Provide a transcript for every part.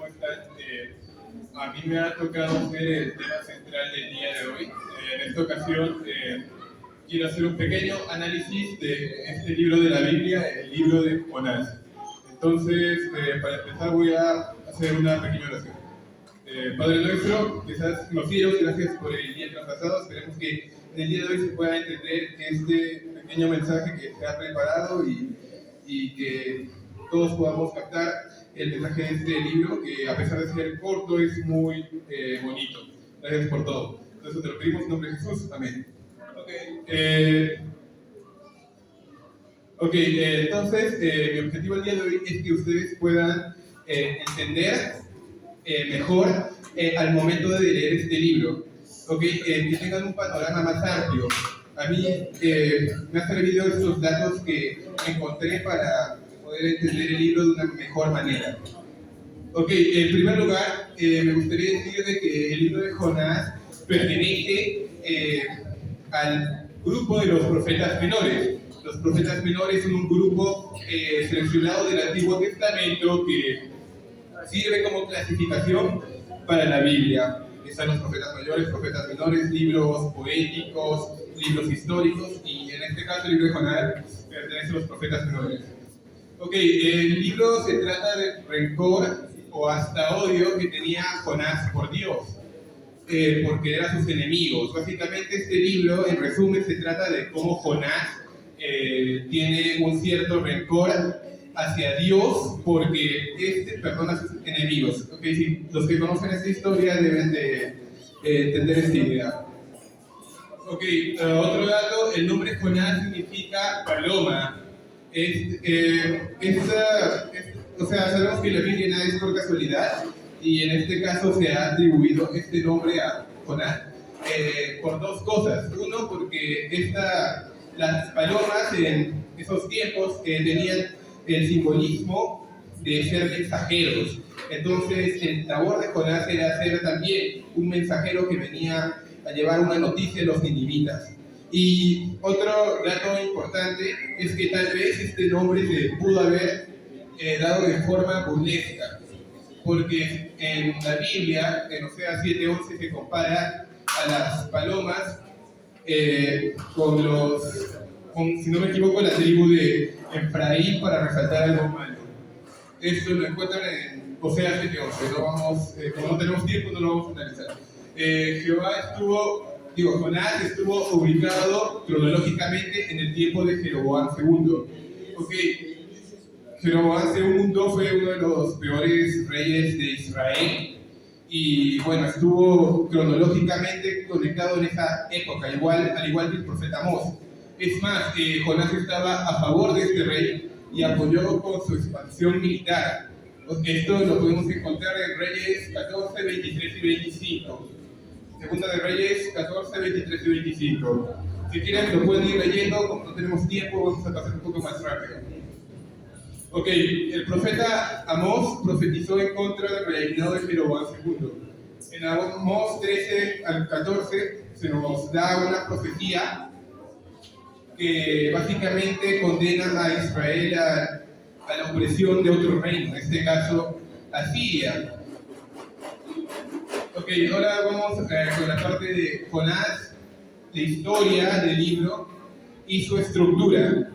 ¿cómo están? A mí me ha tocado ser el tema central del día de hoy. En esta ocasión quiero hacer un pequeño análisis de este libro de la Biblia, el libro de Jonás. Entonces, para empezar voy a hacer una pequeña oración. Padre nuestro, quizás los cielos, gracias por el día que nos ha pasado. Esperemos que en el día de hoy se pueda entender este pequeño mensaje que se ha preparado y que todos podamos captar el mensaje de este libro, que a pesar de ser corto es muy bonito. Gracias por todo. Entonces te lo pedimos en nombre de Jesús. Amén. Entonces mi objetivo el día de hoy es que ustedes puedan entender mejor al momento de leer este libro. Que tengan un panorama más amplio. A mí me han servido estos datos que encontré para poder entender el libro de una mejor manera. En primer lugar, me gustaría decir de que el libro de Jonás pertenece al grupo de los profetas menores. Los profetas menores son un grupo seleccionado del Antiguo Testamento que sirve como clasificación para la Biblia. Están los profetas mayores, profetas menores, libros poéticos, libros históricos, y en este caso el libro de Jonás pertenece a los profetas menores. El libro se trata de rencor o hasta odio que tenía Jonás por Dios, porque eran sus enemigos. Básicamente este libro, en resumen, se trata de cómo Jonás tiene un cierto rencor hacia Dios porque perdona a sus enemigos. Si los que conocen esta historia deben de entender esta idea. Otro dato, el nombre Jonás significa paloma. Sabemos que la Biblia nada es por casualidad, y en este caso se ha atribuido este nombre a Jonás por dos cosas. Uno, porque las palomas en esos tiempos tenían el simbolismo de ser mensajeros. Entonces el labor de Jonás era ser también un mensajero que venía a llevar una noticia a los ninivitas. Y otro dato importante es que tal vez este nombre se pudo haber dado de forma burlesca, porque en la Biblia, en Oseas 7:11, se compara a las palomas con, si no me equivoco, la tribu de Efraín para resaltar algo malo. Esto lo encuentran en Oseas 7:11. Como no tenemos tiempo, no lo vamos a analizar. Jonás estuvo ubicado cronológicamente en el tiempo de Jeroboam II. Jeroboam II fue uno de los peores reyes de Israel y bueno, estuvo cronológicamente conectado en esa época, al igual que el profeta Amós. Es más, Jonás estaba a favor de este rey y apoyó con su expansión militar. Esto lo podemos encontrar en Reyes 14, 23 y 25. Segunda de Reyes 14, 23 y 25. Si quieren lo pueden ir leyendo, como no tenemos tiempo vamos a pasar un poco más rápido. El profeta Amós profetizó en contra del reinado de Jeroboam II. En Amós 13 al 14 se nos da una profecía que básicamente condena a Israel a la opresión de otro reino, en este caso a Siria. Ahora vamos con la parte de Jonás, la historia del libro y su estructura.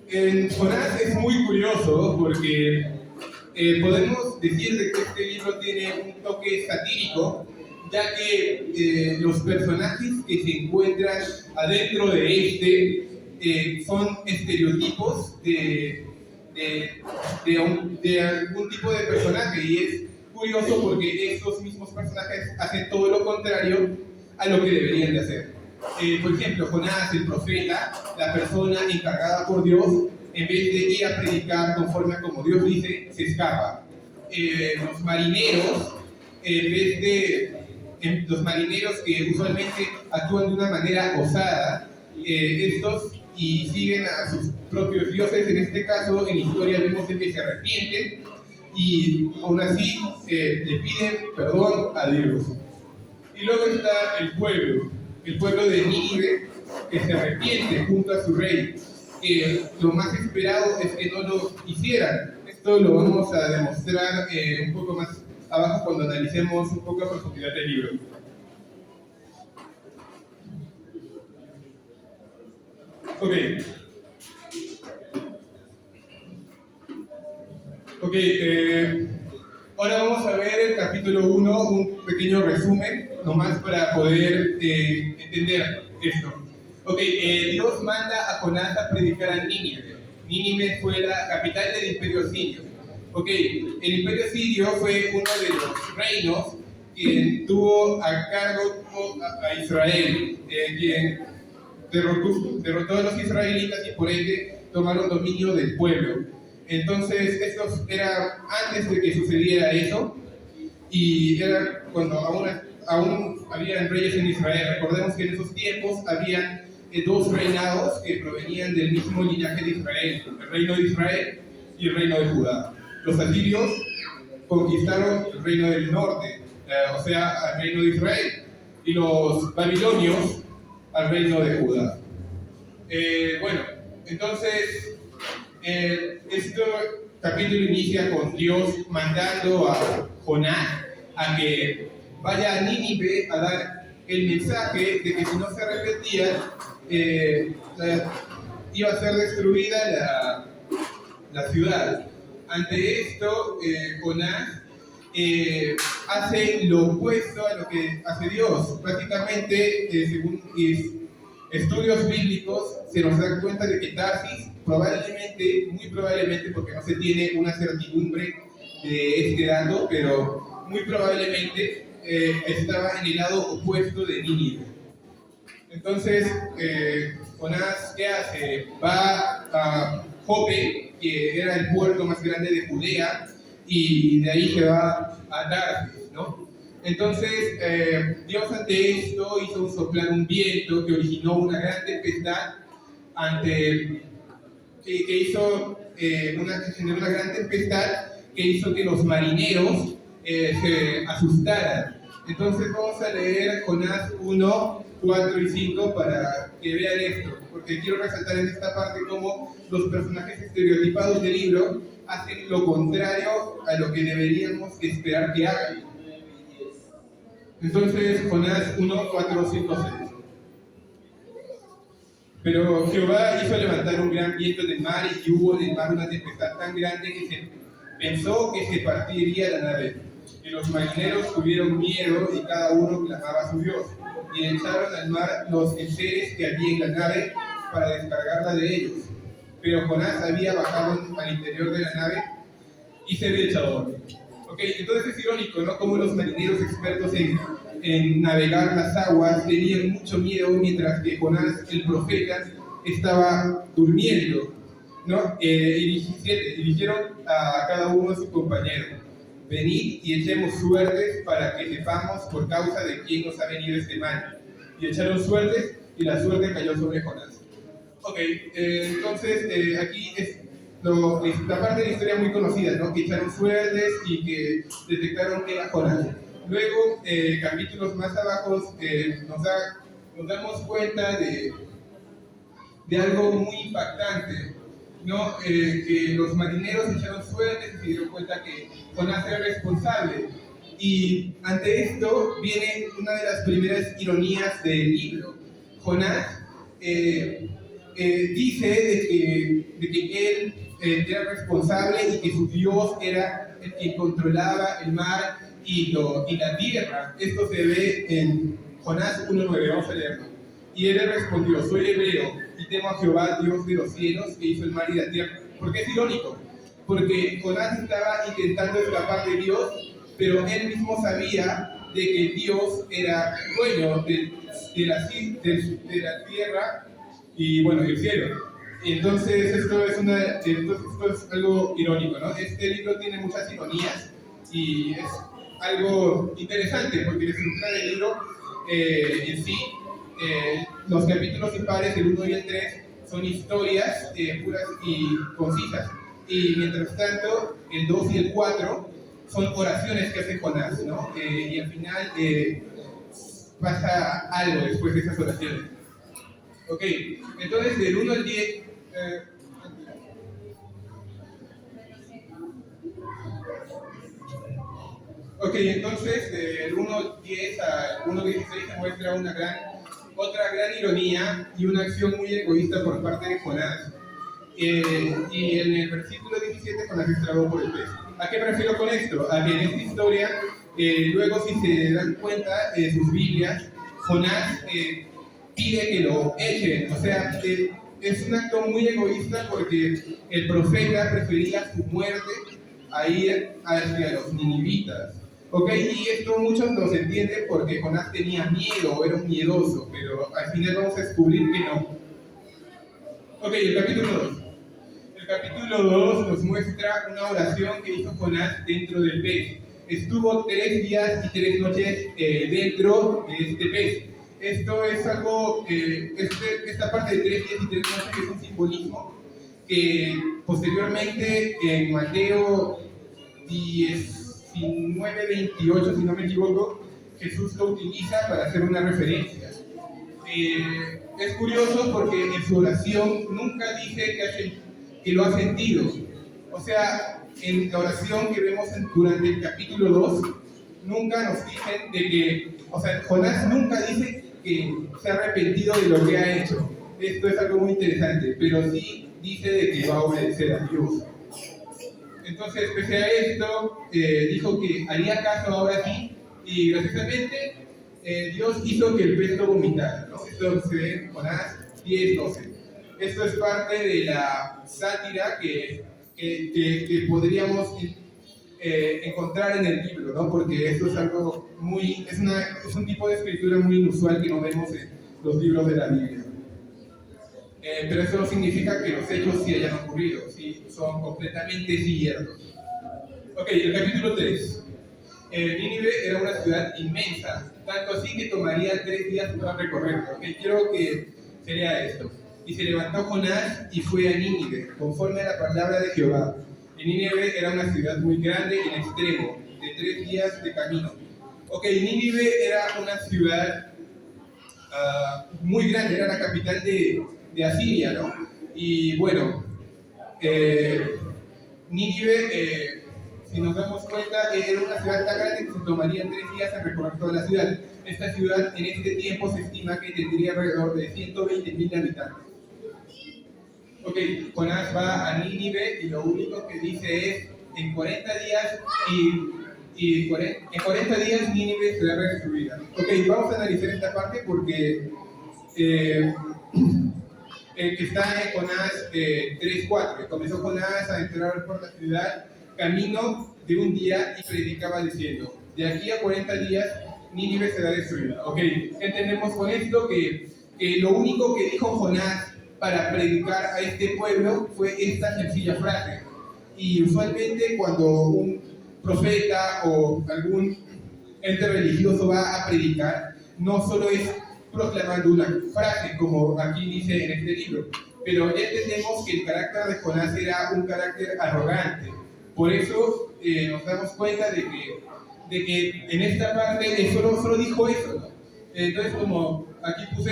En Jonás es muy curioso porque podemos decir de que este libro tiene un toque satírico, ya que los personajes que se encuentran adentro de son estereotipos de algún tipo de personaje, y es curioso porque estos mismos personajes hacen todo lo contrario a lo que deberían de hacer. Por ejemplo, Jonás, el profeta, la persona encargada por Dios, en vez de ir a predicar conforme a como Dios dice, se escapa. Los marineros, los marineros que usualmente actúan de una manera osada, y siguen a sus propios dioses. En este caso, en la historia vemos que se arrepienten y aún así le piden perdón a Dios. Y luego está el pueblo de Nínive, que se arrepiente junto a su rey. Lo más esperado es que no lo hicieran. esto lo vamos a demostrar un poco más abajo cuando analicemos un poco a profundidad el libro. Ok. Ok, ahora vamos a ver el capítulo 1, un pequeño resumen, nomás para poder entender esto. Ok, Dios manda a Jonás a predicar a Nínive. Nínive fue la capital del imperio sirio. Ok, el imperio sirio fue uno de los reinos quien tuvo a cargo a Israel, quien derrotó a los israelitas y por ende tomaron dominio del pueblo. Entonces, esto era antes de que sucediera eso, y era cuando aún habían reyes en Israel. Recordemos que en esos tiempos habían dos reinados que provenían del mismo linaje de Israel, el reino de Israel y el reino de Judá. Los asirios conquistaron el reino del norte, o sea, al reino de Israel, y los babilonios al reino de Judá. Bueno, entonces, este capítulo inicia con Dios mandando a Jonás a que vaya a Nínive a dar el mensaje de que si no se arrepentían, iba a ser destruida la ciudad. Ante esto, Jonás hace lo opuesto a lo que hace Dios. Prácticamente, según estudios bíblicos, se nos da cuenta de que Tarsis probablemente, muy probablemente, porque no se tiene una certidumbre de este dato, pero muy probablemente estaba en el lado opuesto de Nínive. Entonces, Jonás, ¿qué hace? Va a Jope, que era el puerto más grande de Judea, y de ahí se va a Tarsis, ¿no? Entonces, Dios ante esto hizo soplar un viento que originó una gran tempestad, que generó una gran tempestad que hizo que los marineros se asustaran. Entonces vamos a leer Jonás 1, 4 y 5 para que vean esto, porque quiero resaltar en esta parte cómo los personajes estereotipados del libro hacen lo contrario a lo que deberíamos esperar que hagan. Entonces, Jonás 1, 4, 5, 6. Pero Jehová hizo levantar un gran viento en el mar y hubo en el mar una tempestad tan grande que se pensó que se partiría la nave. Y los marineros tuvieron miedo y cada uno clamaba a su Dios. Y echaron al mar los enseres que había en la nave para descargarla de ellos. Pero Jonás había bajado al interior de la nave y se había echado a dormir. Okay, entonces es irónico, ¿no? Como los marineros expertos en navegar las aguas tenían mucho miedo mientras que Jonás, el profeta, estaba durmiendo, ¿no? Y dijeron a cada uno de sus compañeros: venid y echemos suertes para que sepamos por causa de quién nos ha venido este mal. Y echaron suertes y la suerte cayó sobre Jonás. Ok, entonces aquí es la parte de la historia muy conocida, ¿no? Que echaron suertes y que detectaron que era Jonás. Luego, capítulos más abajo, nos damos cuenta de algo muy impactante, ¿no? Que los marineros echaron suertes y se dieron cuenta que Jonás era responsable. Y ante esto viene una de las primeras ironías del libro. Jonás dice de que él era responsable y que su Dios era el que controlaba el mar y la tierra. Esto se ve en Jonás 1:9, vamos a leerlo. Y él le respondió: soy hebreo y temo a Jehová, Dios de los cielos, que hizo el mar y la tierra. ¿Por qué es irónico? Porque Jonás estaba intentando escapar de Dios, pero él mismo sabía de que Dios era dueño de la tierra y bueno, del cielo. Entonces esto es algo irónico, ¿no? Este libro tiene muchas ironías y es algo interesante porque la estructura del libro en sí, los capítulos impares, el 1 y el 3, son historias puras y concisas. Y mientras tanto, el 2 y el 4 son oraciones que hace Jonás, ¿no? Y al final pasa algo después de esas oraciones. Ok, entonces del 1 al 10... Ok, entonces del 1.10 al 1.16 se muestra otra gran ironía y una acción muy egoísta por parte de Jonás. Y en el versículo 17 Jonás es tragado por el pez. ¿A qué me refiero con esto? A que en esta historia, luego si se dan cuenta de sus Biblias, Jonás pide que lo echen. O sea, es un acto muy egoísta porque el profeta prefería su muerte a ir hacia los ninivitas. ¿Ok? Y esto muchos lo entienden porque Jonás tenía miedo, era un miedoso, pero al final vamos a descubrir que no. Ok, el capítulo 2. El capítulo 2 nos muestra una oración que hizo Jonás dentro del pez. Estuvo 3 días y 3 noches dentro de este pez. Esto es algo, esta parte de 3 días y 3 noches es un simbolismo que posteriormente en Mateo 19, 28, si no me equivoco, Jesús lo utiliza para hacer una referencia. Es curioso porque en su oración nunca dice que lo ha sentido. O sea, en la oración que vemos durante el capítulo 2, nunca nos dicen de que, o sea, Jonás nunca dice que se ha arrepentido de lo que ha hecho. Esto es algo muy interesante, pero sí dice de que va a obedecer a Dios. Entonces, pese a esto, dijo que haría caso ahora sí, y graciosamente Dios hizo que el pez lo vomitara, ¿no? Esto se ve en Jonás 10:12. Esto es parte de la sátira que podríamos encontrar en el libro, ¿no? Porque esto es algo muy, es un tipo de escritura muy inusual que no vemos en los libros de la Biblia. Pero eso no significa que los hechos sí hayan ocurrido, sí, son completamente ciertos. Ok, el capítulo 3. Nínive era una ciudad inmensa, tanto así que tomaría 3 días para recorrerlo. Okay, quiero que sería esto. Y se levantó Jonás y fue a Nínive, conforme a la palabra de Jehová. Y Nínive era una ciudad muy grande en extremo, de 3 días de camino. Ok, Nínive era una ciudad muy grande, era la capital de Asiria, ¿no? Y bueno, Nínive, si nos damos cuenta, era una ciudad tan grande que se tomaría 3 días en recorrer toda la ciudad. Esta ciudad en este tiempo se estima que tendría alrededor de 120.000 habitantes. Ok, Jonás va a Nínive y lo único que dice es, en 40 días en 40 días Nínive será destruida. Ok, vamos a analizar esta parte porque que está en Jonás 3:4. Comenzó Jonás a entrar por la ciudad camino de un día y predicaba diciendo, de aquí a 40 días Nínive será destruida. Ok, entendemos con esto que lo único que dijo Jonás para predicar a este pueblo fue esta sencilla frase. Y usualmente cuando un profeta o algún ente religioso va a predicar, no solo es proclamando una frase, como aquí dice en este libro, pero entendemos que el carácter de Jonás era un carácter arrogante. Por eso nos damos cuenta de que en esta parte solo dijo eso, ¿no? Entonces, como aquí puse,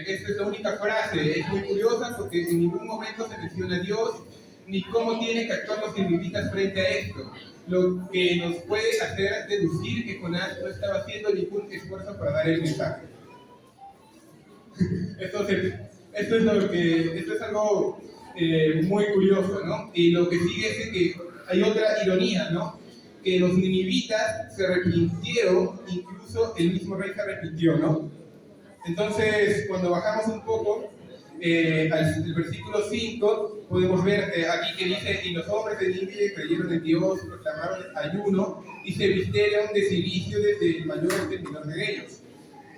esta es la única frase, es muy curiosa porque en ningún momento se menciona a Dios, ni cómo tienen que actuar los israelitas frente a esto. Lo que nos puede hacer deducir que Jonás no estaba haciendo ningún esfuerzo para dar el mensaje. Esto es algo muy curioso, ¿no? Y lo que sigue es que hay otra ironía, ¿no? Que los ninivitas se arrepintieron, incluso el mismo rey se arrepintió, ¿no? Entonces, cuando bajamos un poco al versículo 5, podemos ver aquí que dice, y los hombres de Nínive creyeron en Dios, proclamaron ayuno y se vistieron de cilicio desde el mayor hasta el menor de ellos.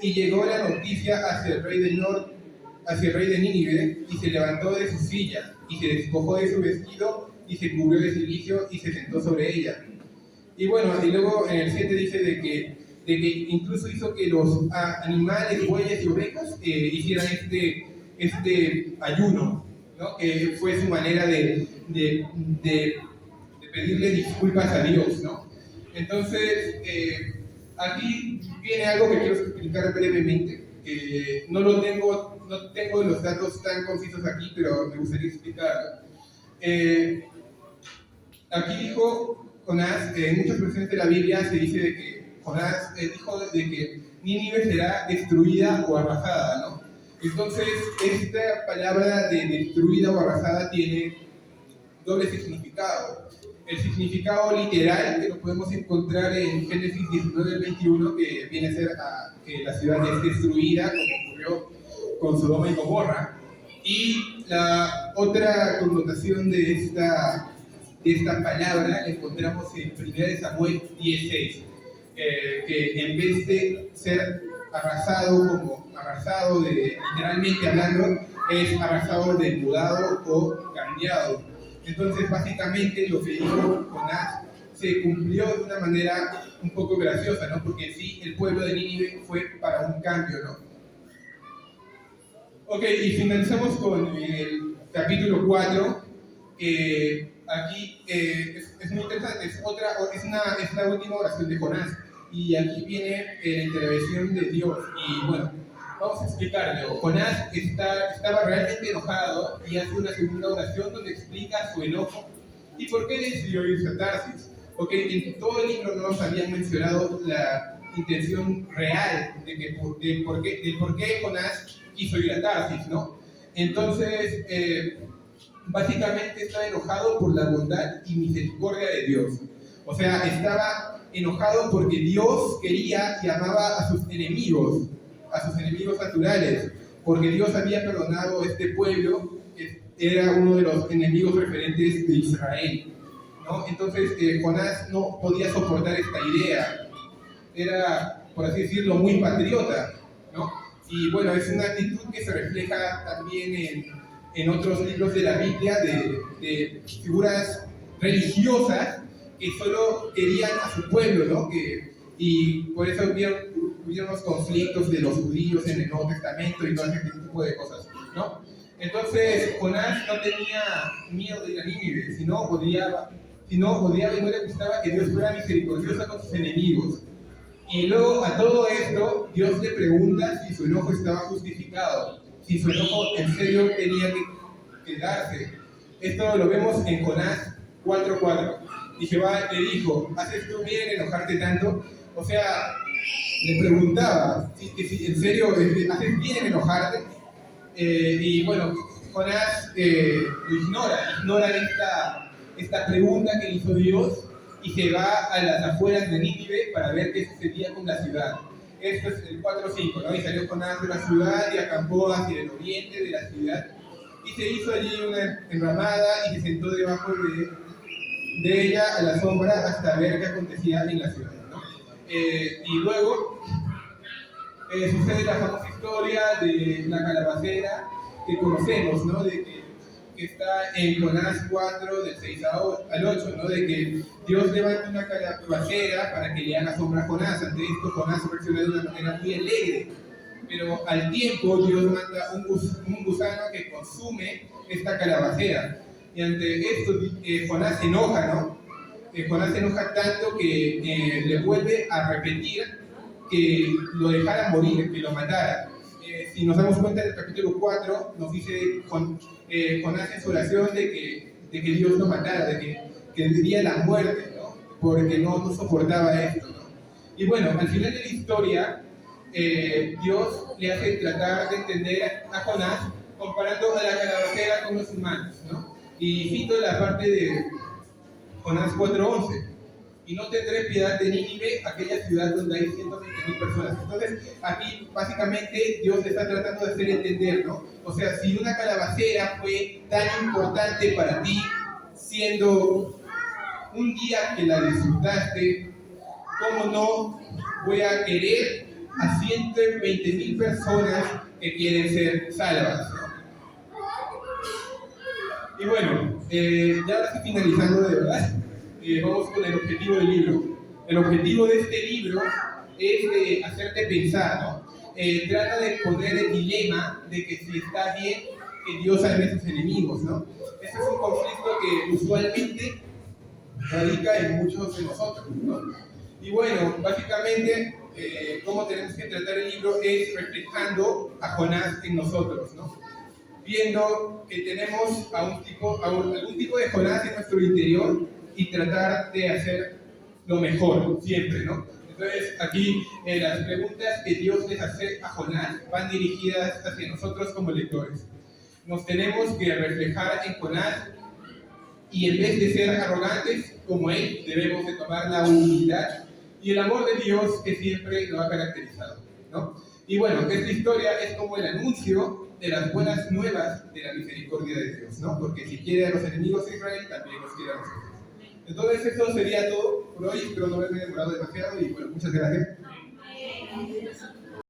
Y llegó la noticia hacia el rey del norte, hacia el rey de Nínive, y se levantó de su silla, y se despojó de su vestido, y se cubrió de cilicio, y se sentó sobre ella. Y bueno, y luego en el 7 dice de que incluso hizo que los animales, bueyes y ovejas hicieran este ayuno, ¿no? Que fue su manera de pedirle disculpas a Dios, ¿no? Entonces, aquí viene algo que quiero explicar brevemente. No tengo los datos tan concisos aquí, pero me gustaría explicarlo. Aquí dijo Jonás, en muchas versiones de la Biblia se dice de que Jonás dijo de que Nínive será destruida o arrasada, ¿no? Entonces, esta palabra de destruida o arrasada tiene doble significado. El significado literal que lo podemos encontrar en Génesis 19 al 21, que viene a ser que la ciudad es destruida, como ocurrió con Sodoma y Gomorra. Y la otra connotación de esta palabra la encontramos en 1 Samuel 16, que en vez de ser arrasado literalmente hablando, es arrasado, desnudado o cambiado. Entonces, básicamente, lo que dijo Jonás se cumplió de una manera un poco graciosa, ¿no? Porque sí, el pueblo de Nínive fue para un cambio, ¿no? Ok, y finalizamos con el capítulo 4, que aquí es muy interesante, es la última oración de Jonás, y aquí viene la intervención de Dios, y bueno, vamos a explicarlo. Jonás estaba realmente enojado y hace una segunda oración donde explica su enojo y por qué decidió irse a Tarsis. Ok, en todo el libro no nos habían mencionado la intención real del por qué Jonás quiso ir a Tarsis, ¿no? Entonces, básicamente estaba enojado por la bondad y misericordia de Dios. O sea, estaba enojado porque Dios quería y amaba a sus enemigos naturales, porque Dios había perdonado a este pueblo que era uno de los enemigos referentes de Israel, ¿no? Entonces, Jonás no podía soportar esta idea. Era, por así decirlo, muy patriota, ¿no? Y bueno, es una actitud que se refleja también en otros libros de la Biblia de figuras religiosas que solo querían a su pueblo, ¿no? Y por eso hubieron los conflictos de los judíos en el Nuevo Testamento y todo ese tipo de cosas, ¿no? Entonces, Jonás no tenía miedo de ir a Nínive, sino odiaba y no le gustaba que Dios fuera misericordioso con sus enemigos. Y luego a todo esto, Dios le pregunta si su enojo estaba justificado, si su enojo en serio tenía que quedarse. Esto lo vemos en Jonás 4:4. Y Jehová le dijo, ¿haces tú bien en enojarte tanto? O sea, le preguntaba si en serio haces bien en enojarte. Y bueno, Jonás lo ignora esta pregunta que hizo Dios y se va a las afueras de Nínive para ver qué sucedía con la ciudad. Esto es el 4:5, ¿no? Y salió Jonás de la ciudad y acampó hacia el oriente de la ciudad y se hizo allí una enramada y se sentó debajo de ella a la sombra hasta ver qué acontecía en la ciudad, ¿no? Y luego sucede la famosa historia de la calabacera que conocemos, ¿no? De que está en Jonás 4, del 6 al 8, ¿no? De que Dios levanta una calabacera para que le haga sombra a Jonás. Ante esto, Jonás reacciona de una manera muy alegre. Pero al tiempo, Dios manda un gusano que consume esta calabacera. Y ante esto, Jonás se enoja, ¿no? Jonás se enoja tanto que le vuelve a repetir que lo dejara morir, que lo matara. Si nos damos cuenta en el capítulo 4, nos dice Jonás en su oración de que Dios lo matara, de que diría la muerte, ¿no? Porque no soportaba esto, ¿no? Y bueno, al final de la historia, Dios le hace tratar de entender a Jonás comparando a la calabacera con los humanos, ¿no? Y cito la parte de Jonás 4:11. Y no tendré piedad de Nínive, aquella ciudad donde hay 120,000 personas. Entonces, aquí básicamente Dios le está tratando de hacer entender, ¿no? O sea, si una calabacera fue tan importante para ti, siendo un día que la disfrutaste, ¿cómo no voy a querer a 120,000 personas que quieren ser salvas, ¿no? Y bueno, ya ahora estoy finalizando de verdad. Vamos con el objetivo del libro. El objetivo de este libro es hacerte pensar, ¿no? Trata de poner el dilema de que si está bien que Dios salve a sus enemigos, ¿no? Este es un conflicto que usualmente radica en muchos de nosotros, ¿no? Y bueno, básicamente, cómo tenemos que tratar el libro es reflejando a Jonás en nosotros, ¿no? Viendo que tenemos algún tipo de Jonás en nuestro interior y tratar de hacer lo mejor, siempre, ¿no? Entonces, aquí las preguntas que Dios les hace a Jonás van dirigidas hacia nosotros como lectores. Nos tenemos que reflejar en Jonás y en vez de ser arrogantes como él, debemos de tomar la humildad y el amor de Dios que siempre lo ha caracterizado, ¿no? Y bueno, esta historia es como el anuncio de las buenas nuevas de la misericordia de Dios, ¿no? Porque si quiere a los enemigos de Israel, también los quiere a nosotros. Entonces, eso sería todo por hoy. Espero no haberme demorado demasiado y bueno, muchas gracias.